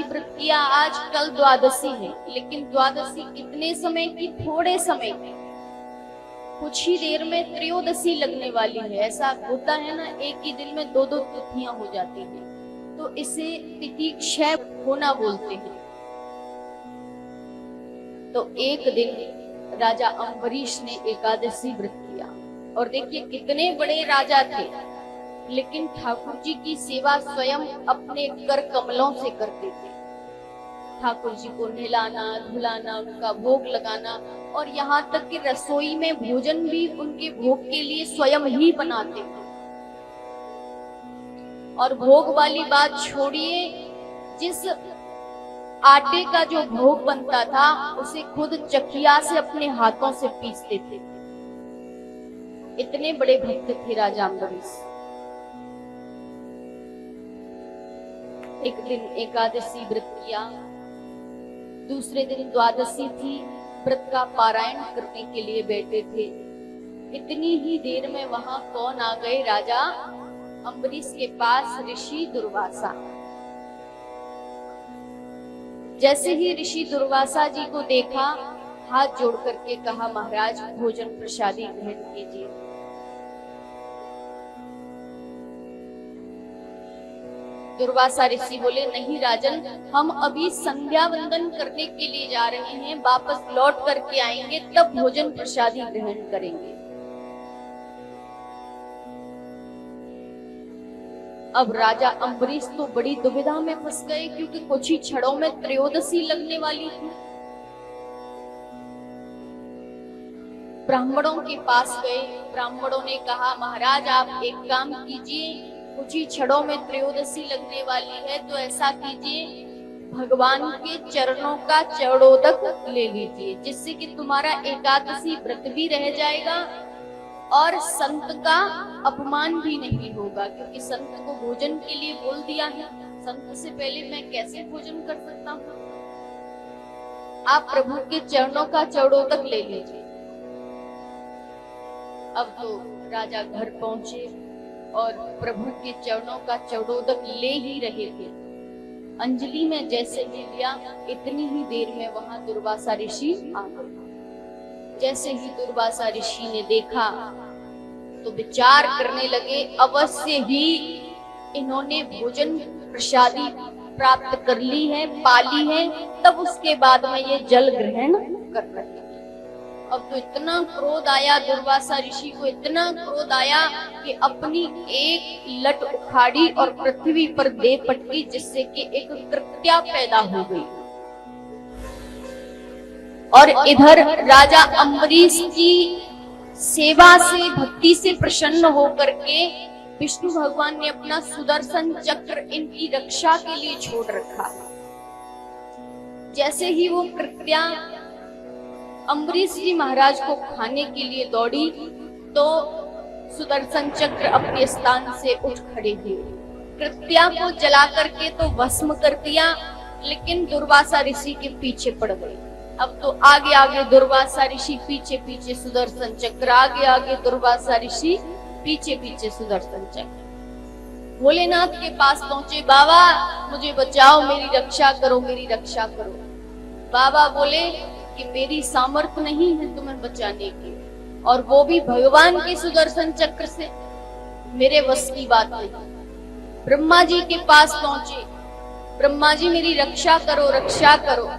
व्रत किया, आज कल द्वादशी है, लेकिन द्वादशी कितने समय की? थोड़े समय की, कुछ ही देर में त्रयोदशी लगने वाली है। ऐसा होता है ना, एक ही दिन में दो दो तिथियां हो जाती हैं, तो इसे तिथि क्षय होना बोलते हैं। तो एक दिन राजा अम्बरीश ने एकादशी व्रत किया, और देखिए कितने बड़े राजा थे, लेकिन ठाकुर जी की सेवा स्वयं अपने कर कमलों से करते थे। ठाकुर जी को नहलाना धुलाना, उनका भोग लगाना, और यहाँ तक कि रसोई में भोजन भी उनके भोग के लिए स्वयं ही बनाते थे। और भोग वाली बात छोड़िए, जिस आटे का जो भोग बनता था उसे खुद चकिया से अपने हाथों से पीसते थे। इतने बड़े भक्त थे राजा अम्बरीश। एक दिन एकादशी व्रत किया, दूसरे दिन द्वादशी थी, व्रत का पारायण करने के लिए बैठे थे। इतनी ही देर में वहां कौन आ गए? राजा अम्बरीश के पास ऋषि दुर्वासा। जैसे ही ऋषि दुर्वासा जी को देखा, हाथ जोड़ करके कहा, महाराज भोजन प्रसादी ग्रहण कीजिए। दुर्वासा ऋषि बोले, नहीं राजन, हम अभी संध्या वंदन करने के लिए जा रहे हैं, वापस लौट करके आएंगे, तब भोजन प्रसादी ग्रहण करेंगे। अब राजा अम्बरीश तो बड़ी दुविधा में फंस गए, क्योंकि कुछ ही क्षणों में त्रयोदशी लगने वाली थी। ब्राह्मणों के पास गए, ब्राह्मणों ने कहा, महाराज आप एक काम कीजिए, कुछ ही क्षणों में त्रयोदशी लगने वाली है, तो ऐसा कीजिए, भगवान के चरणों का चरणोदक ले लीजिए, जिससे कि तुम्हारा एकादशी व्रत भी रह जाएगा और संत का अपमान भी नहीं होगा, क्योंकि संत को भोजन के लिए बोल दिया है, संत से पहले मैं कैसे भोजन कर सकता हूँ? आप प्रभु के चरणों का चरणोदक ले लीजिए। अब तो राजा घर पहुंचे और प्रभु के चरणों का चरणोदक ले ही रहे थे। अंजलि में जैसे ही लिया, इतनी ही देर में वहां दुर्वासा ऋषि आ गए। जैसे ही दुर्वासा ऋषि ने देखा तो विचार करने लगे, अवश्य ही इन्होंने भोजन प्रसादी प्राप्त कर ली है, पाली है, तब उसके बाद में ये जल ग्रहण कर रहे हैं। अब तो इतना क्रोध आया दुर्वासा ऋषि को, इतना क्रोध आया कि अपनी एक लट उखाड़ी और पृथ्वी पर दे पटकी, जिससे कि एक कृत्या पैदा हो गई। और इधर राजा अम्बरीश की सेवा से, भक्ति से प्रसन्न होकर के विष्णु भगवान ने अपना सुदर्शन चक्र इनकी रक्षा के लिए छोड़ रखा। जैसे ही वो कृत्या अम्बरीश जी महाराज को खाने के लिए दौड़ी, तो सुदर्शन चक्र अपने स्थान से उठ खड़े हुए। कृत्या को जला करके तो भस्म कर दिया, लेकिन दुर्वासा ऋषि के पीछे पड़ गए। अब तो आगे आगे दुर्वासा ऋषि, पीछे पीछे सुदर्शन चक्र, आगे आगे दुर्वासा ऋषि, पीछे पीछे सुदर्शन चक्र। भोलेनाथ के पास पहुंचे, बाबा मुझे बचाओ, मेरी रक्षा करो, मेरी रक्षा करो। बाबा बोले कि मेरी सामर्थ्य नहीं है तुम्हें बचाने की, और वो भी भगवान के सुदर्शन चक्र से, मेरे वश की बात नहीं। ब्रह्मा जी के पास पहुंचे, ब्रह्मा जी मेरी रक्षा करो, रक्षा करो।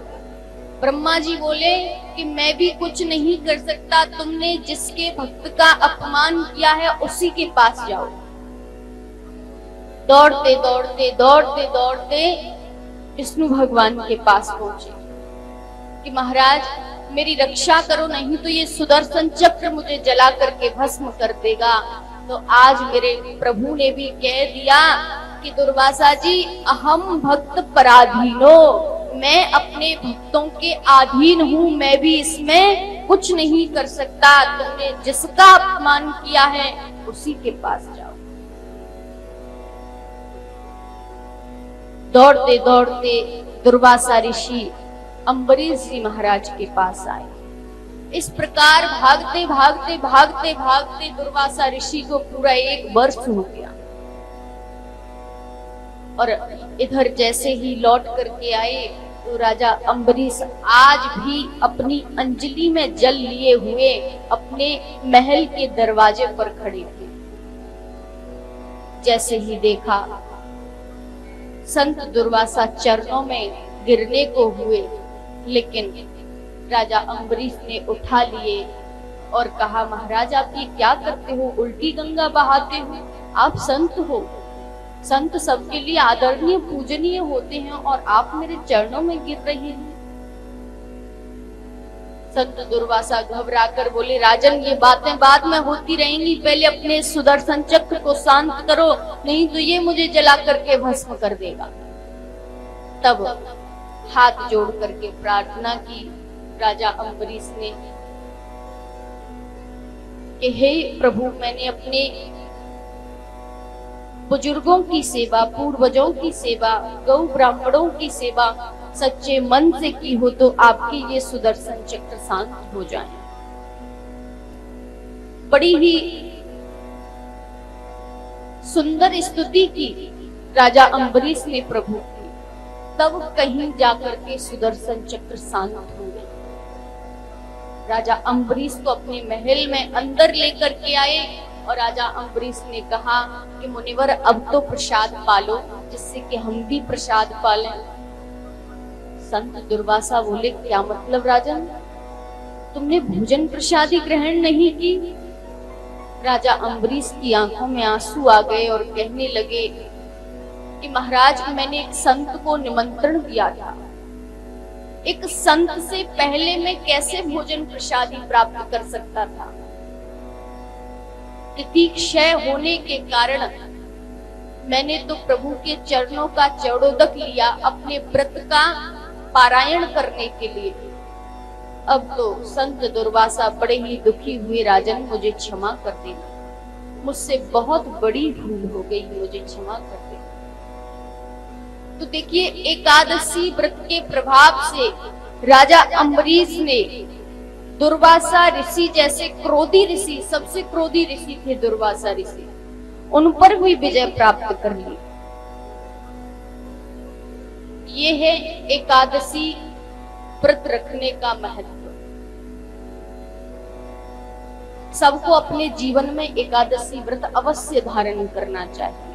ब्रह्मा जी बोले कि मैं भी कुछ नहीं कर सकता, तुमने जिसके भक्त का अपमान किया है उसी के पास जाओ। दौड़ते दौड़ते दौड़ते दौड़ते विष्णु भगवान के पास पहुंचे कि महाराज मेरी रक्षा करो, नहीं तो ये सुदर्शन चक्र मुझे जला करके भस्म कर देगा। तो आज मेरे प्रभु ने भी कह दिया कि दुर्वासा जी, अहम भक्त पराधीनो, मैं अपने भक्तों के अधीन हूँ, मैं भी इसमें कुछ नहीं कर सकता। तुमने जिसका अपमान किया है उसी के पास जाओ। दौड़ते दौड़ते दुर्वासा ऋषि अम्बरीश जी महाराज के पास आए। इस प्रकार भागते भागते भागते भागते दुर्वासा ऋषि को पूरा 1 वर्ष हो गया। और इधर जैसे ही लौट करके आए तो राजा अम्बरीश आज भी अपनी अंजलि में जल लिए हुए अपने महल के दरवाजे पर खड़े थे। जैसे ही देखा संत दुर्वासा चरणों में गिरने को हुए, लेकिन राजा अम्बरीश ने उठा लिए और कहा, महाराज आप ये क्या करते हो, उल्टी गंगा बहाते हो, आप संत हो, संत सबके लिए आदरणीय पूजनीय होते हैं और आप मेरे चरणों में गिर रहे हैं। संत दुर्वासा घबरा कर बोले, राजन ये बातें बाद में होती रहेंगी, पहले अपने सुदर्शन चक्र को शांत करो, नहीं तो ये मुझे जला करके भस्म कर देगा। तब हाथ जोड़ करके प्रार्थना की राजा अम्बरीश ने कि हे प्रभु, मैंने अपने बुजुर्गों की सेवा, पूर्वजों की सेवा, गौ ब्राह्मणों की सेवा सच्चे मन से की हो तो आपके ये सुदर्शन चक्र शांत हो जाए। बड़ी ही सुंदर स्तुति की राजा अम्बरीश ने प्रभु की, तब कहीं जाकर के सुदर्शन चक्र शांत हो गए। राजा अम्बरीश को अपने महल में अंदर लेकर के आए और राजा अम्बरीश ने कहा कि मुनिवर अब तो प्रसाद पालो, जिससे कि हम भी प्रसाद पालें। संत दुर्वासा बोले, क्या मतलब राजन, तुमने भोजन प्रसादी ग्रहण नहीं की? राजा अम्बरीश की आंखों में आंसू आ गए और कहने लगे कि महाराज, मैंने एक संत को निमंत्रण दिया था, एक संत से पहले मैं कैसे भोजन प्रसादी प्राप्त कर सकता था? तिथि क्षय होने के कारण मैंने तो प्रभु के चरणों का चरणोदक लिया अपने व्रत का पारायण करने के लिए। अब तो संत दुर्वासा बड़े ही दुखी हुए, राजन मुझे क्षमा कर देना, मुझसे बहुत बड़ी भूल हो गई, मुझे क्षमा कर देना। तो देखिए, एकादशी व्रत के प्रभाव से राजा अम्बरीश ने दुर्वासा ऋषि जैसे क्रोधी ऋषि, सबसे क्रोधी ऋषि थे दुर्वासा ऋषि, उन पर भी विजय प्राप्त कर ली। ये है एकादशी व्रत रखने का महत्व। सबको अपने जीवन में एकादशी व्रत अवश्य धारण करना चाहिए।